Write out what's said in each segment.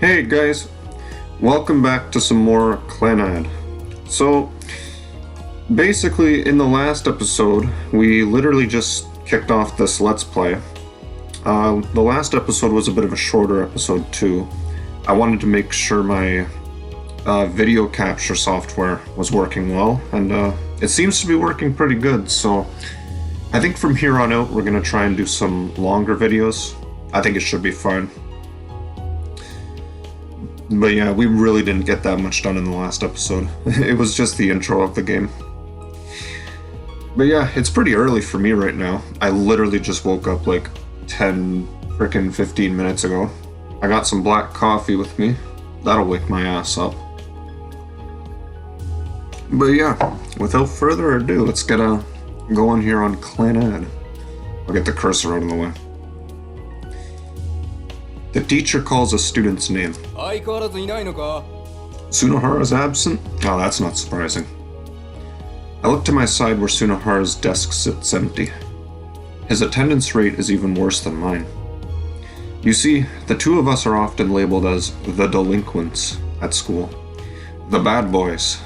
Hey guys, welcome back to some more Clannad. So, basically, in the last episode, we literally just kicked off this Let's Play. The last episode was a bit of a shorter episode too. I wanted to make sure my video capture software was working well, and it seems to be working pretty good, so I think from here on out we're going to try and do some longer videos. I think it should be fine. But yeah, we really didn't get that much done in the last episode. It was just the intro of the game. But yeah, it's pretty early for me right now. I literally just woke up like 15 minutes ago. I got some black coffee with me. That'll wake my ass up. But yeah, without further ado, let's get going here on Clannad. I'll get the cursor out of the way. The teacher calls a student's name. Sunohara's absent? Oh, that's not surprising. I look to my side where Sunohara's desk sits empty. His attendance rate is even worse than mine. You see, the two of us are often labeled as the delinquents at school. The bad boys.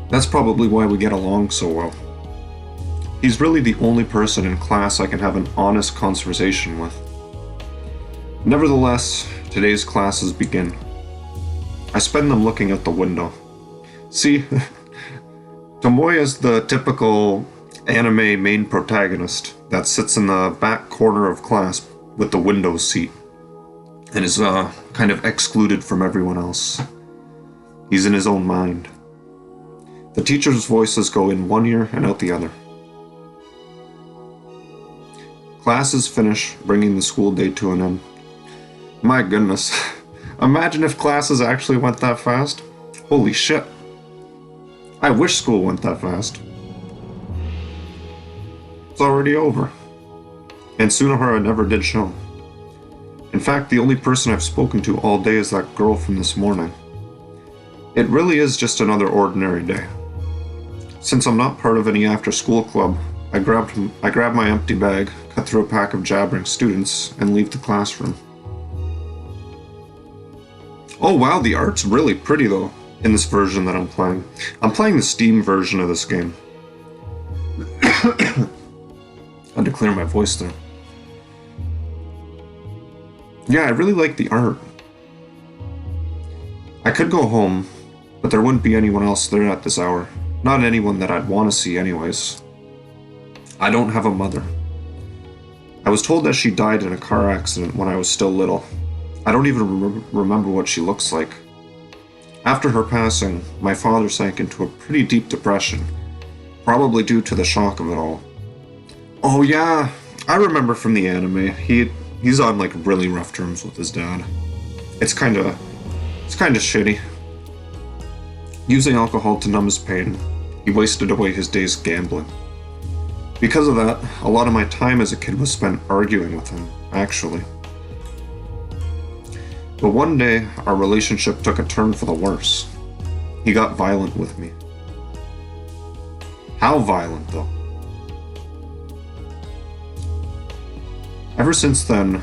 That's probably why we get along so well. He's really the only person in class I can have an honest conversation with. Nevertheless, today's classes begin. I spend them looking out the window. See, Tomoya's the typical anime main protagonist that sits in the back corner of class with the window seat and is kind of excluded from everyone else. He's in his own mind. The teacher's voices go in one ear and out the other. Classes finish, bringing the school day to an end. My goodness, imagine if classes actually went that fast. Holy shit. I wish school went that fast. It's already over. And Sunohara never did show. In fact, the only person I've spoken to all day is that girl from this morning. It really is just another ordinary day. Since I'm not part of any after-school club, I grab my empty bag, cut through a pack of jabbering students, and leave the classroom. Oh wow, the art's really pretty though, in this version that I'm playing. I'm playing the Steam version of this game. I had to clear my voice there. Yeah, I really like the art. I could go home, but there wouldn't be anyone else there at this hour. Not anyone that I'd want to see anyways. I don't have a mother. I was told that she died in a car accident when I was still little. I don't even remember what she looks like. After her passing, my father sank into a pretty deep depression, probably due to the shock of it all. Oh yeah, I remember from the anime. He's on like really rough terms with his dad. It's kind of shitty. Using alcohol to numb his pain, he wasted away his days gambling. Because of that, a lot of my time as a kid was spent arguing with him, actually. But one day, our relationship took a turn for the worse. He got violent with me. How violent, though? Ever since then,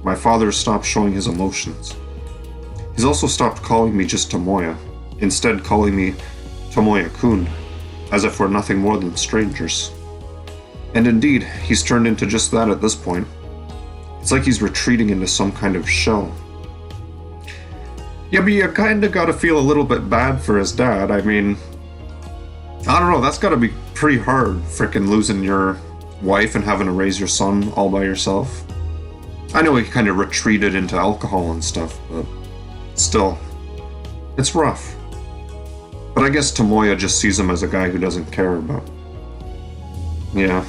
my father stopped showing his emotions. He's also stopped calling me just Tomoya, instead calling me Tomoya-kun, as if we're nothing more than strangers. And indeed, he's turned into just that at this point. It's like he's retreating into some kind of shell. Yeah, but you kinda gotta feel a little bit bad for his dad. I mean, I don't know, that's gotta be pretty hard, frickin' losing your wife and having to raise your son all by yourself. I know he kind of retreated into alcohol and stuff, but still, it's rough. But I guess Tomoya just sees him as a guy who doesn't care about. Yeah.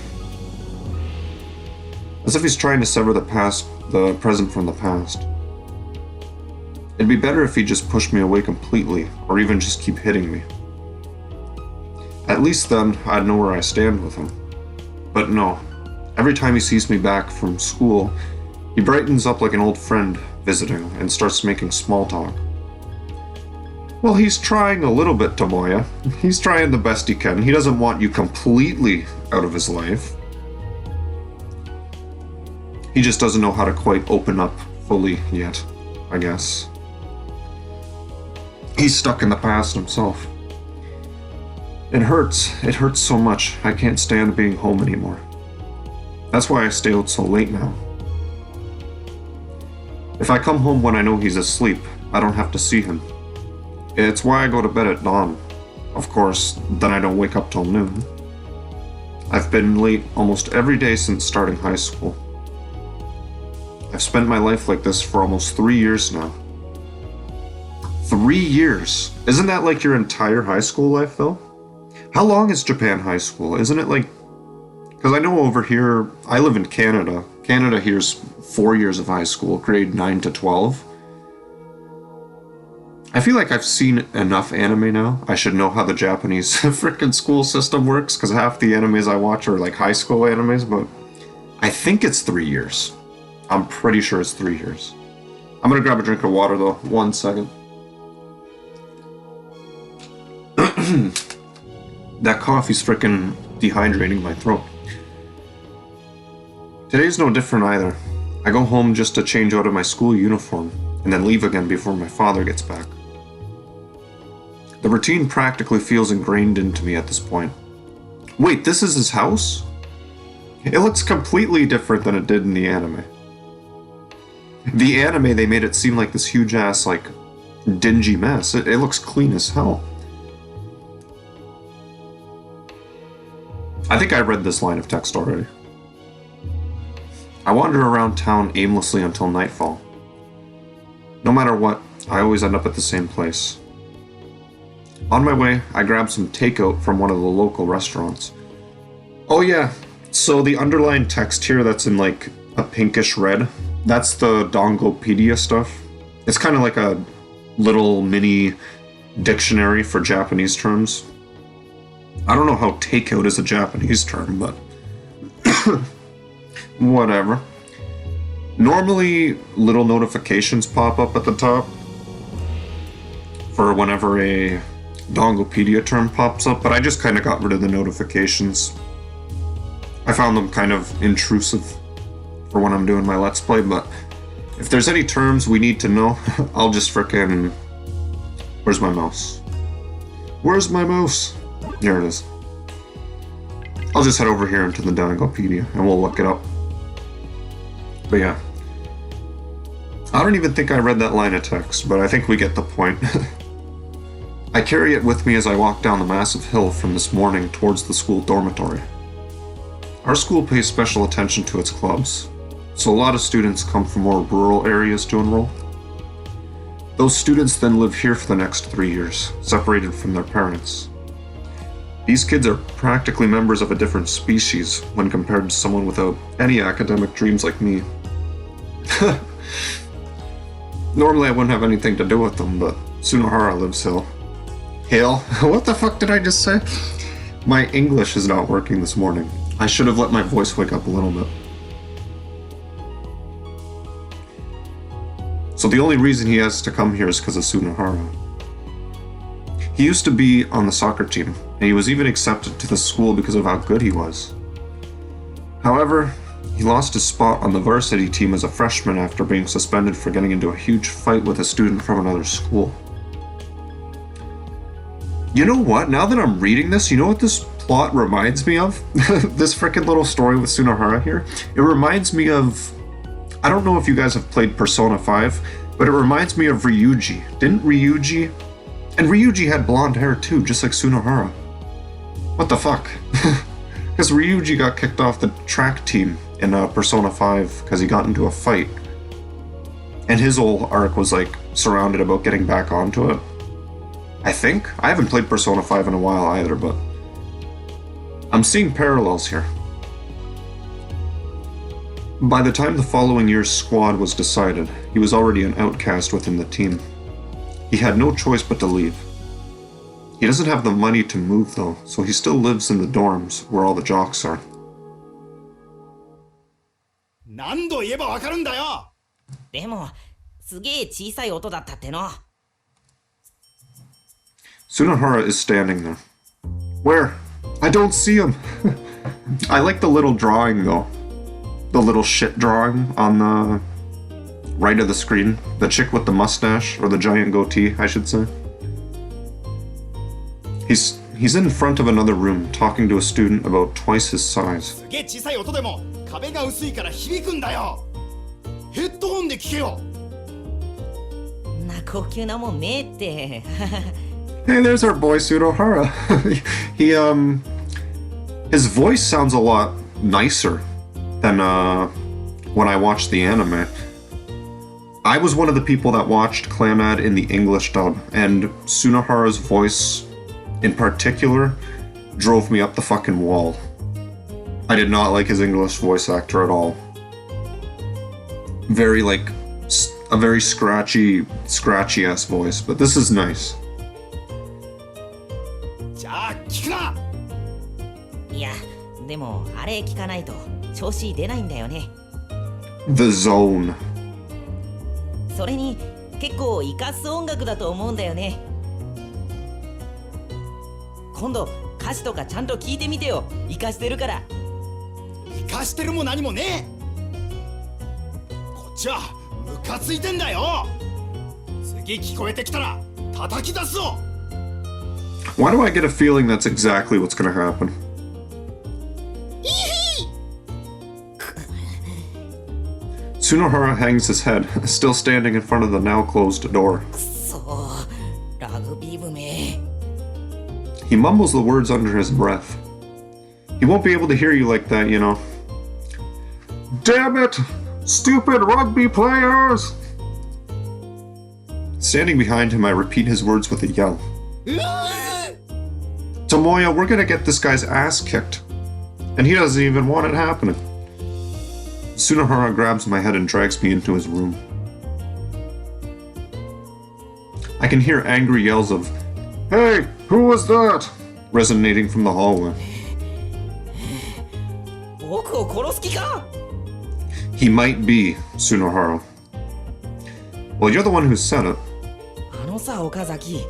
As if he's trying to sever the present from the past. It'd be better if he just pushed me away completely, or even just keep hitting me. At least then, I'd know where I stand with him. But no. Every time he sees me back from school, he brightens up like an old friend visiting and starts making small talk. Well, he's trying a little bit, Tomoya. He's trying the best he can. He doesn't want you completely out of his life. He just doesn't know how to quite open up fully yet. I guess. He's stuck in the past himself. It hurts. It hurts so much. I can't stand being home anymore. That's why I stay out so late now. If I come home when I know he's asleep, I don't have to see him. It's why I go to bed at dawn. Of course, then I don't wake up till noon. I've been late almost every day since starting high school. I've spent my life like this for almost 3 years now. 3 years? Isn't that like your entire high school life, though? How long is Japan high school? Isn't it like... Because I know over here, I live in Canada. Canada here's 4 years of high school, grade 9 to 12. I feel like I've seen enough anime now. I should know how the Japanese frickin' school system works, because half the animes I watch are like high school animes, but I think it's 3 years. I'm pretty sure it's 3 years. I'm gonna grab a drink of water though. 1 second. That coffee's frickin' dehydrating my throat. Today's no different either. I go home just to change out of my school uniform, and then leave again before my father gets back. The routine practically feels ingrained into me at this point. Wait, this is his house? It looks completely different than it did in the anime. The anime, they made it seem like this huge-ass, like, dingy mess. It looks clean as hell. I think I read this line of text already. I wander around town aimlessly until nightfall. No matter what, I always end up at the same place. On my way, I grab some takeout from one of the local restaurants. Oh yeah, so the underlined text here that's in like a pinkish red, that's the Dongopedia stuff. It's kind of like a little mini dictionary for Japanese terms. I don't know how takeout is a Japanese term, but whatever. Normally, little notifications pop up at the top for whenever a Dongopedia term pops up, but I just kind of got rid of the notifications. I found them kind of intrusive for when I'm doing my Let's Play, but if there's any terms we need to know, I'll just frickin'... Where's my mouse? Where's my mouse? There it is. I'll just head over here into the Dongopedia and we'll look it up. But yeah. I don't even think I read that line of text, but I think we get the point. I carry it with me as I walk down the massive hill from this morning towards the school dormitory. Our school pays special attention to its clubs, so a lot of students come from more rural areas to enroll. Those students then live here for the next 3 years, separated from their parents. These kids are practically members of a different species when compared to someone without any academic dreams like me. Normally I wouldn't have anything to do with them, but Sunohara lives here. Hill? What the fuck did I just say? My English is not working this morning. I should have let my voice wake up a little bit. So the only reason he has to come here is because of Sunohara. He used to be on the soccer team, and he was even accepted to the school because of how good he was. However, he lost his spot on the varsity team as a freshman after being suspended for getting into a huge fight with a student from another school. You know what? Now that I'm reading this, you know what this plot reminds me of? This frickin' little story with Sunohara here? It reminds me of... I don't know if you guys have played Persona 5, but it reminds me of Ryuji. Didn't Ryuji... And Ryuji had blonde hair too, just like Sunohara. What the fuck? Because Ryuji got kicked off the track team in Persona 5 because he got into a fight. And his whole arc was like surrounded about getting back onto it. I think? I haven't played Persona 5 in a while either, but I'm seeing parallels here. By the time the following year's squad was decided, he was already an outcast within the team. He had no choice but to leave. He doesn't have the money to move though, so he still lives in the dorms where all the jocks are. 何度言えばわかるんだよ。でも、すげえ小さい音だったっての。Sunohara is standing there. Where? I don't see him. I like the little drawing though. The little shit drawing on the right of the screen. The chick with the mustache, or the giant goatee, I should say. He's in front of another room, talking to a student about twice his size. すげえ小さい音でも壁が薄いから響くんだよ。ヘッドホンで聞けよ。んな高級なもんねえって。Hey, there's our boy Sunohara. His voice sounds a lot nicer than when I watched the anime. I was one of the people that watched Clannad in the English dub, and Sunohara's voice in particular drove me up the fucking wall. I did not like his English voice actor at all. Very a very scratchy ass voice, but this is nice. じゃあ聞くな。いや、でもあれ聞かないと調子出ないんだよね。The Zone. それに結構イカす音楽だと思うんだよね。今度歌詞とかちゃんと聞いてみてよ。イカしてるから。生かしてるも何もねえ。こっちはムカついてんだよ。次聞こえてきたら叩き出すぞ。 Why do I get a feeling that's exactly what's gonna happen? Sunohara hangs his head, still standing in front of the now closed door. くそー、ラグビー部め。He mumbles the words under his breath. He won't be able to hear you like that, you know. Damn it! Stupid rugby players! Standing behind him, I repeat his words with a yell. Tomoya, we're gonna get this guy's ass kicked. And he doesn't even want it happening. Sunohara grabs my head and drags me into his room. I can hear angry yells of, "Hey, who was that?" resonating from the hallway. 僕を殺す気か? He might be, Sunohara. Well, you're the one who said it. あのさ、岡崎。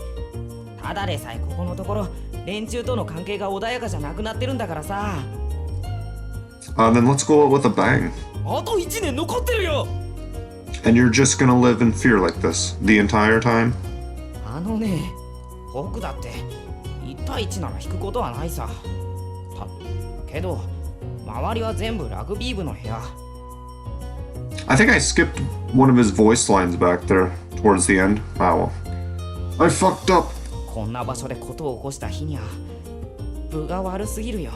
ただでさえここのところ連中との関係が穏やかじゃなくなってるんだからさ。Then let's go out with a bang. あと1年残ってるよ。 And you're just gonna live in fear like this the entire time? あのね、僕だって1対1なら引くことはないさ。けど周りは全部ラグビー部の部屋。 I think I skipped one of his voice lines back there towards the end. Wow. I fucked up. こんな場所でことを起こした日には部が悪すぎるよ。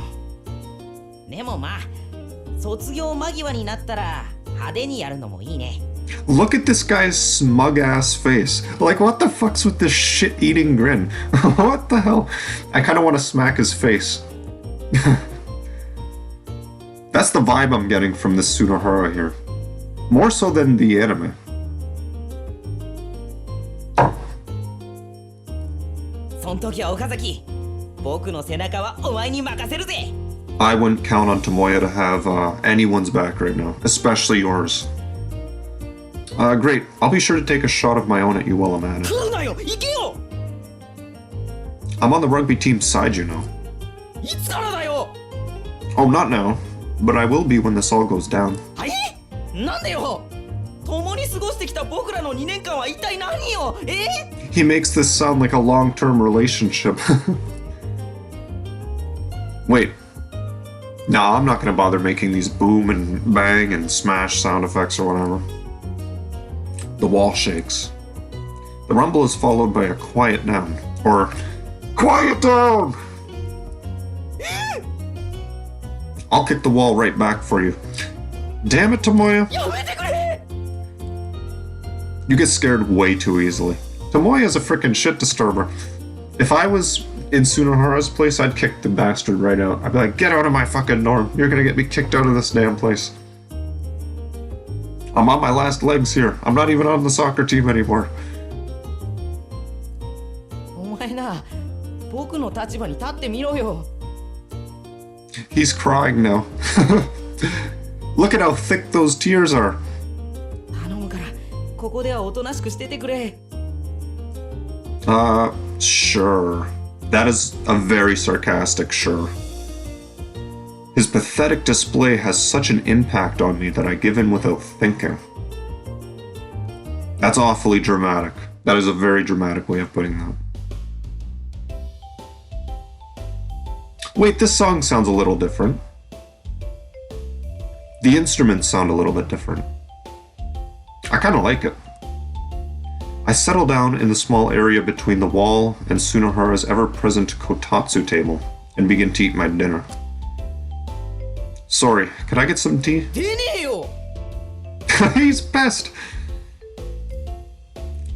でもまあ卒業間際になったら派手にやるのもいいね。 Look at this guy's smug ass face. Like, what the fuck's with this shit eating grin? What the hell? I kind of want to smack his face. That's the vibe I'm getting from this Sunohara here. More so than the anime. そん時は岡崎、僕の背中はお前に任せるぜ。 I wouldn't count on Tomoya to have anyone's back right now, especially yours. Great. I'll be sure to take a shot of my own at you while I'm at it. 来るなよ、行けよ。 I'm on the rugby team's side, you know. いつからだよ。 Oh, not now. But I will be when this all goes down. はい？なんでよ。共に過ごしてきた僕らの2年間は一体何よ。He makes this sound like a long-term relationship. Wait. Nah, I'm not gonna bother making these boom and bang and smash sound effects or whatever. The wall shakes. The rumble is followed by a quiet down. Or, quiet down! I'll kick the wall right back for you. Damn it, Tomoya. やめてくれ。 You get scared way too easily. Tomoya's a frickin' shit disturber. If I was in Sunohara's place, I'd kick the bastard right out. I'd be like, get out of my fucking dorm. You're gonna get me kicked out of this damn place. I'm on my last legs here. I'm not even on the soccer team anymore. お前な、僕の立場に立ってみろよ。 He's crying now. Look at how thick those tears are. 頼むから、ここではおとなしくしててくれ。 Sure. That is a very sarcastic sure. His pathetic display has such an impact on me that I give in without thinking. That's awfully dramatic. That is a very dramatic way of putting that. Wait, this song sounds a little different. The instruments sound a little bit different. I kind of like it. I settle down in the small area between the wall and Sunohara's ever-present kotatsu table and begin to eat my dinner. Sorry, could I get some tea? He's pissed!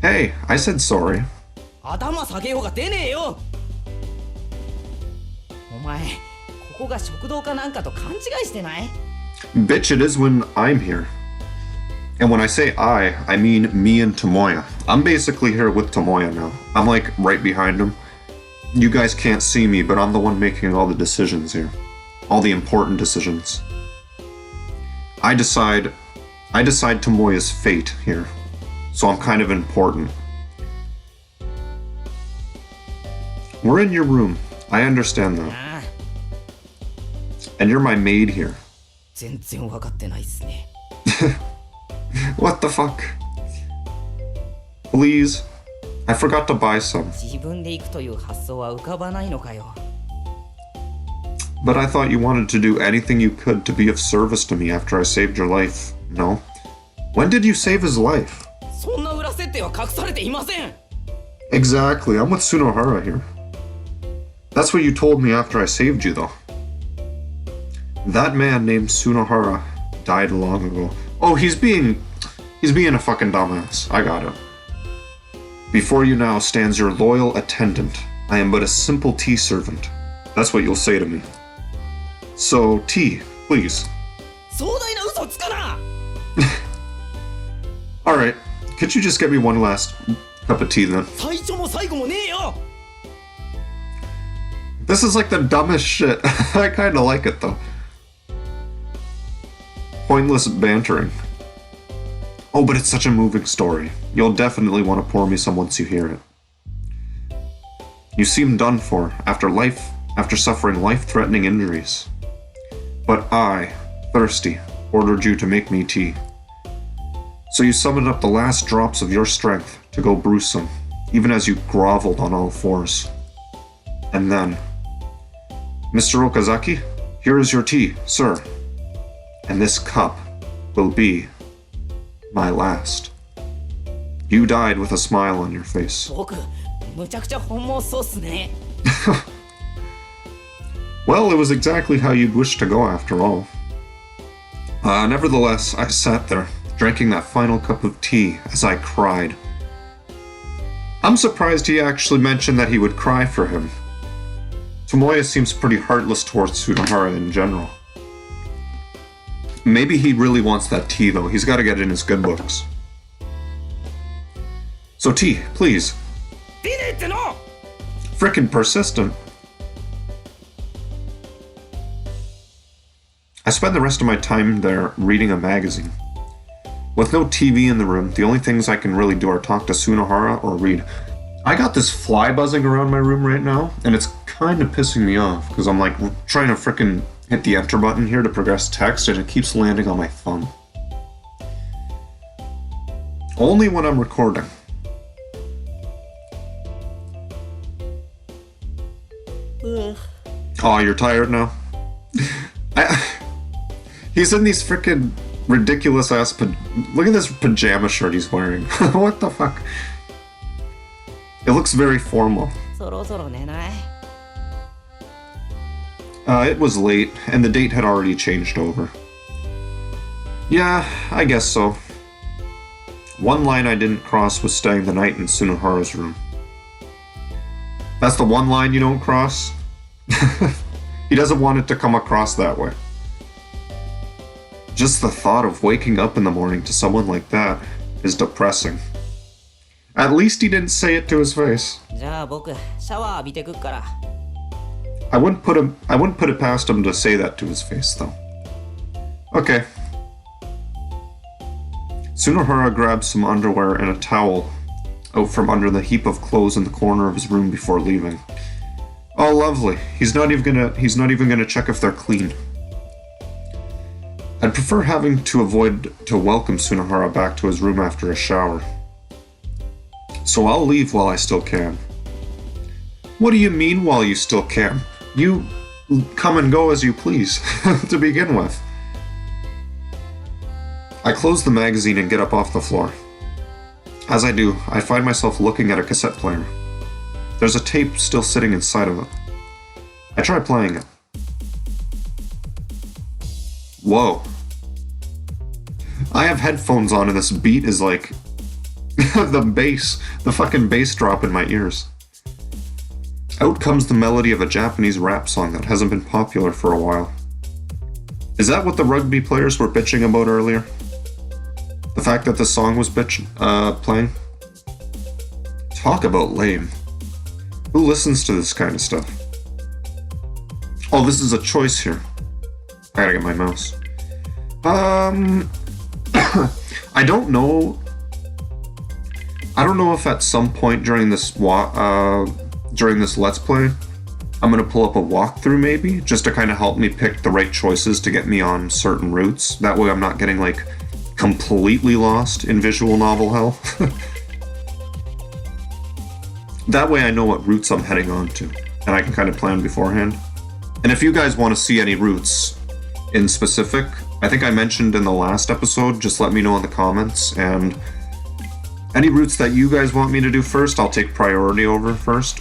Hey, I said sorry. 頭下げようが出ねえよ。お前、ここが食堂かなんかと勘違いしてない？ Bitch, it is when I'm here. And when I say I mean me and Tomoya. I'm basically here with Tomoya now. I'm like right behind him. You guys can't see me, but I'm the one making all the decisions here. All the important decisions. I decide Tomoya's fate here. So I'm kind of important. We're in your room. I understand that. And you're my maid here. 全然分かってないっすね。What the fuck? Please. I forgot to buy some. 自分で行くという発想は浮かばないのかよ。But I thought you wanted to do anything you could to be of service to me after I saved your life. No? When did you save his life? そんな裏設定は隠されていません。 Exactly. I'm with Sunohara here. That's what you told me after I saved you, though. That man named Sunohara died long ago. Oh, he's being a fucking dumbass. I got it. Before you now stands your loyal attendant. I am but a simple tea servant. That's what you'll say to me. So, tea, please. 壮大な嘘つかな。Alright, could you just get me one last cup of tea then? 最初も最後もねえよ。 This is like the dumbest shit. I kinda like it though. Pointless bantering. Oh, but it's such a moving story. You'll definitely want to pour me some once you hear it. You seem done for after suffering life-threatening injuries. But I, thirsty, ordered you to make me tea. So you summoned up the last drops of your strength to go brew some, even as you groveled on all fours. And then, Mr. Okazaki, here is your tea, sir. And this cup will be my last. You died with a smile on your face. 僕、むちゃくちゃ本望そうっすね。Well, it was exactly how you'd wish to go after all. Nevertheless, I sat there, drinking that final cup of tea as I cried. I'm surprised he actually mentioned that he would cry for him. Tomoya seems pretty heartless towards Sunohara in general. Maybe he really wants that tea though, he's gotta get in his good books. So tea, please. Frickin' persistent. I spend the rest of my time there reading a magazine. With no TV in the room, the only things I can really do are talk to Sunohara or read. I got this fly buzzing around my room right now, and it's kind of pissing me off, because I'm like trying to frickin' hit the enter button here to progress text, and it keeps landing on my thumb. Only when I'm recording. Oh, you're tired now? He's in these frickin' ridiculous ass look at this pajama shirt he's wearing. What the fuck? It looks very formal. It was late, and the date had already changed over. Yeah, I guess so. One line I didn't cross was staying the night in Sunohara's room. That's the one line you don't cross? He doesn't want it to come across that way. Just the thought of waking up in the morning to someone like that is depressing. At least he didn't say it to his face. I wouldn't put it past him to say that to his face, though. Okay. Sunohara grabbed some underwear and a towel out from under the heap of clothes in the corner of his room before leaving. Oh, lovely. He's not even gonna check if they're clean. I'd prefer having to avoid to welcome Sunohara back to his room after a shower. So I'll leave while I still can. What do you mean while you still can? You come and go as you please, to begin with. I close the magazine and get up off the floor. As I do, I find myself looking at a cassette player. There's a tape still sitting inside of it. I try playing it. Whoa. I have headphones on and this beat is like the fucking bass drop in my ears. Out comes the melody of a Japanese rap song that hasn't been popular for a while. Is that what the rugby players were bitching about earlier? The fact that the song was playing? Talk about lame. Who listens to this kind of stuff? Oh, this is a choice here. I gotta get my mouse. I don't know. I don't know if at some point during this Let's Play, I'm gonna pull up a walkthrough maybe, just to kind of help me pick the right choices to get me on certain routes. That way I'm not getting like completely lost in visual novel hell. That way I know what routes I'm heading on to, and I can kind of plan beforehand. And if you guys want to see any routes in specific, I think I mentioned in the last episode, just let me know in the comments, and any routes that you guys want me to do first, I'll take priority over first.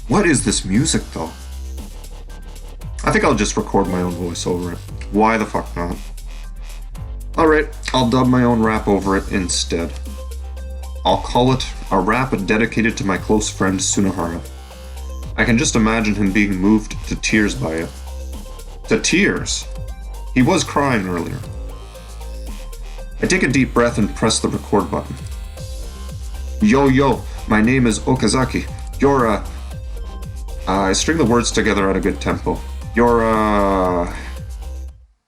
What is this music though? I think I'll just record my own voice over it. Why the fuck not? Alright, I'll dub my own rap over it instead. I'll call it a rap dedicated to my close friend Sunohara. I can just imagine him being moved to tears by it. To tears? He was crying earlier. I take a deep breath and press the record button. Yo, my name is Okazaki. You're I string the words together at a good tempo.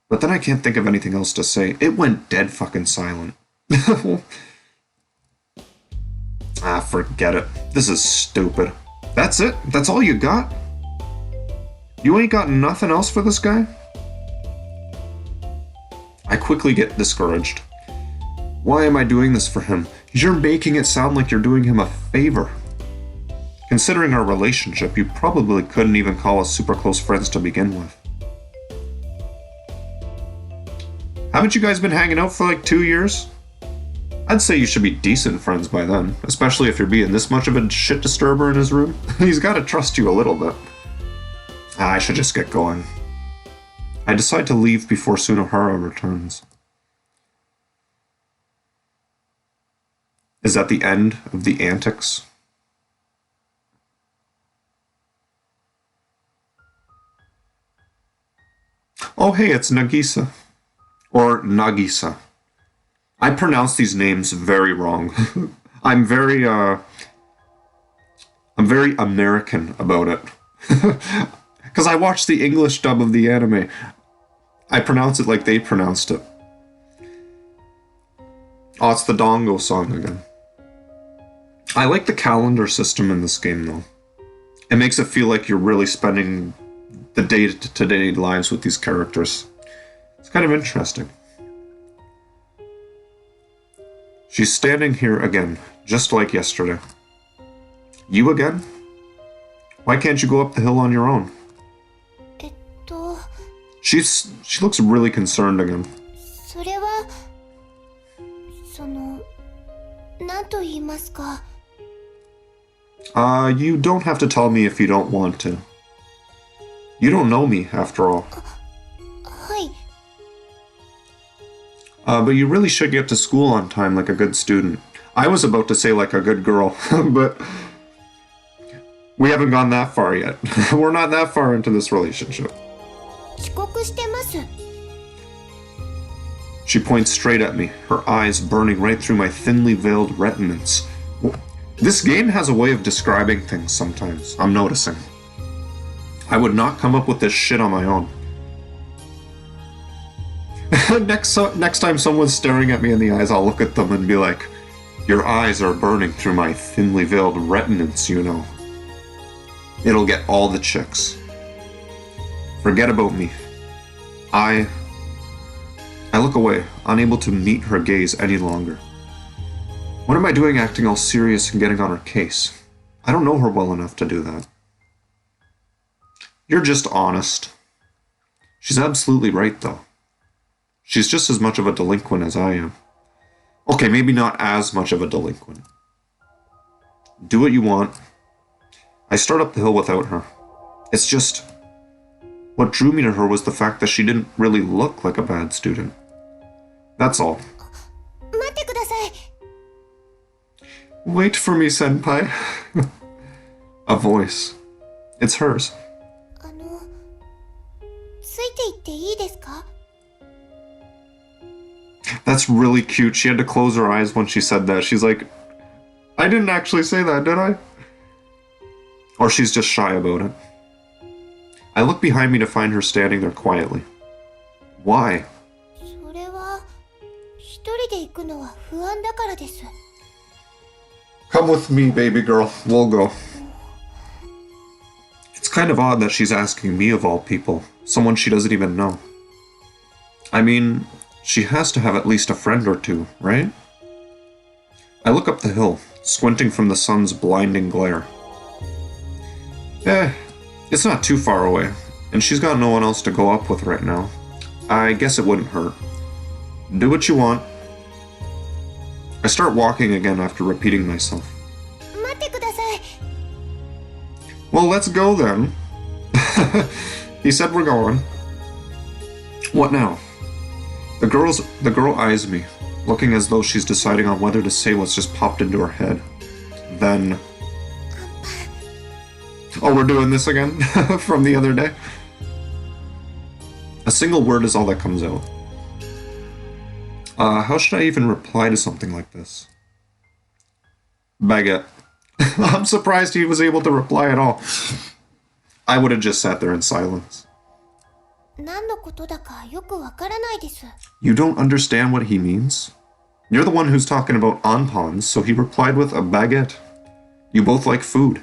But then I can't think of anything else to say. It went dead fucking silent. Forget it. This is stupid. That's it? That's all you got? You ain't got nothing else for this guy? I quickly get discouraged. Why am I doing this for him? You're making it sound like you're doing him a favor. Considering our relationship, you probably couldn't even call us super close friends to begin with. Haven't you guys been hanging out for like 2 years? I'd say you should be decent friends by then, especially if you're being this much of a shit disturber in his room. He's gotta trust you a little bit. I should just get going. I decide to leave before Sunohara returns. Is that the end of the Antics? Oh hey, it's Nagisa. Or Nagisa. I pronounce these names very wrong. I'm very American about it. Because I watched the English dub of the anime. I pronounce it like they pronounced it. Oh, it's the Dongo song again. I like the calendar system in this game, though. It makes it feel like you're really spending the day-to-day lives with these characters. It's kind of interesting. She's standing here again, just like yesterday. You again? Why can't you go up the hill on your own? She looks really concerned again. You don't have to tell me if you don't want to. You don't know me, after all. But you really should get to school on time like a good student. I was about to say like a good girl, but we haven't gone that far yet. We're not that far into this relationship. She points straight at me, her eyes burning right through my thinly veiled retinas. This game has a way of describing things sometimes, I'm noticing. I would not come up with this shit on my own. Next time someone's staring at me in the eyes, I'll look at them and be like, your eyes are burning through my thinly veiled retinas, you know. It'll get all the chicks. Forget about me. I I look away, unable to meet her gaze any longer. What am I doing acting all serious and getting on her case? I don't know her well enough to do that. You're just honest. She's absolutely right, though. She's just as much of a delinquent as I am. Okay, maybe not as much of a delinquent. Do what you want. I start up the hill without her. It's just... what drew me to her was the fact that she didn't really look like a bad student. That's all. 待ってください。 Wait for me, senpai. A voice. It's hers. ついていっていいですか？ That's really cute. She had to close her eyes when she said that. She's like, I didn't actually say that, did I? Or she's just shy about it. I look behind me to find her standing there quietly. Why? それは一人で行くのは不安だからです。 Come with me, baby girl. We'll go. It's kind of odd that she's asking me of all people, someone she doesn't even know. I mean, she has to have at least a friend or two, right? I look up the hill, squinting from the sun's blinding glare. It's not too far away, and she's got no one else to go up with right now. I guess it wouldn't hurt. Do what you want. I start walking again after repeating myself. 待ってください。 Well, let's go then. He said we're going. What now? The girl eyes me, looking as though she's deciding on whether to say what's just popped into her head. Then... oh, we're doing this again? From the other day? A single word is all that comes out. How should I even reply to something like this? Baguette. I'm surprised he was able to reply at all. I would have just sat there in silence. 何のことだかよくわからないです。 You don't understand what he means? You're the one who's talking about onpons, so he replied with a baguette. You both like food.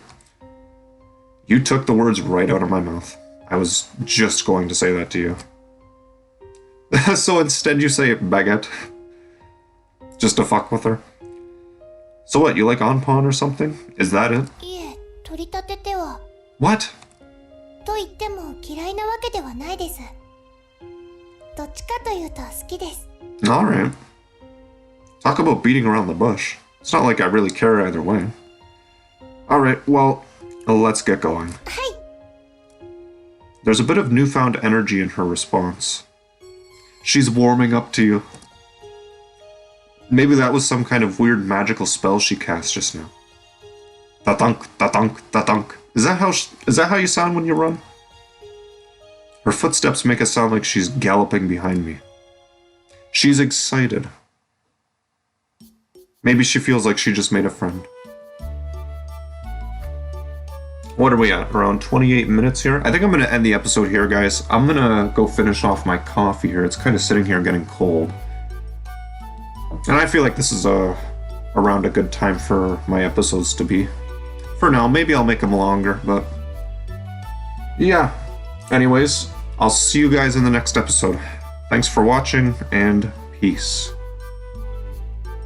You took the words right out of my mouth. I was just going to say that to you. So instead you say baguette. Just to fuck with her. So what, you like onpon or something? Is that it? いえ、取り立てては。 What? と言っても嫌いなわけではないです。どっちかというと好きです。 Alright. Talk about beating around the bush. It's not like I really care either way. Alright, well, let's get going. はい。 There's a bit of newfound energy in her response. She's warming up to you. Maybe that was some kind of weird magical spell she cast just now. Ta-thunk, ta-thunk, ta-thunk. Is that how you sound when you run? Her footsteps make it sound like she's galloping behind me. She's excited. Maybe she feels like she just made a friend. What are we at? Around 28 minutes here? I think I'm going to end the episode here, guys. I'm going to go finish off my coffee here. It's kind of sitting here getting cold. And I feel like this is around a good time for my episodes to be. For now, maybe I'll make them longer, but... yeah. Anyways, I'll see you guys in the next episode. Thanks for watching, and peace.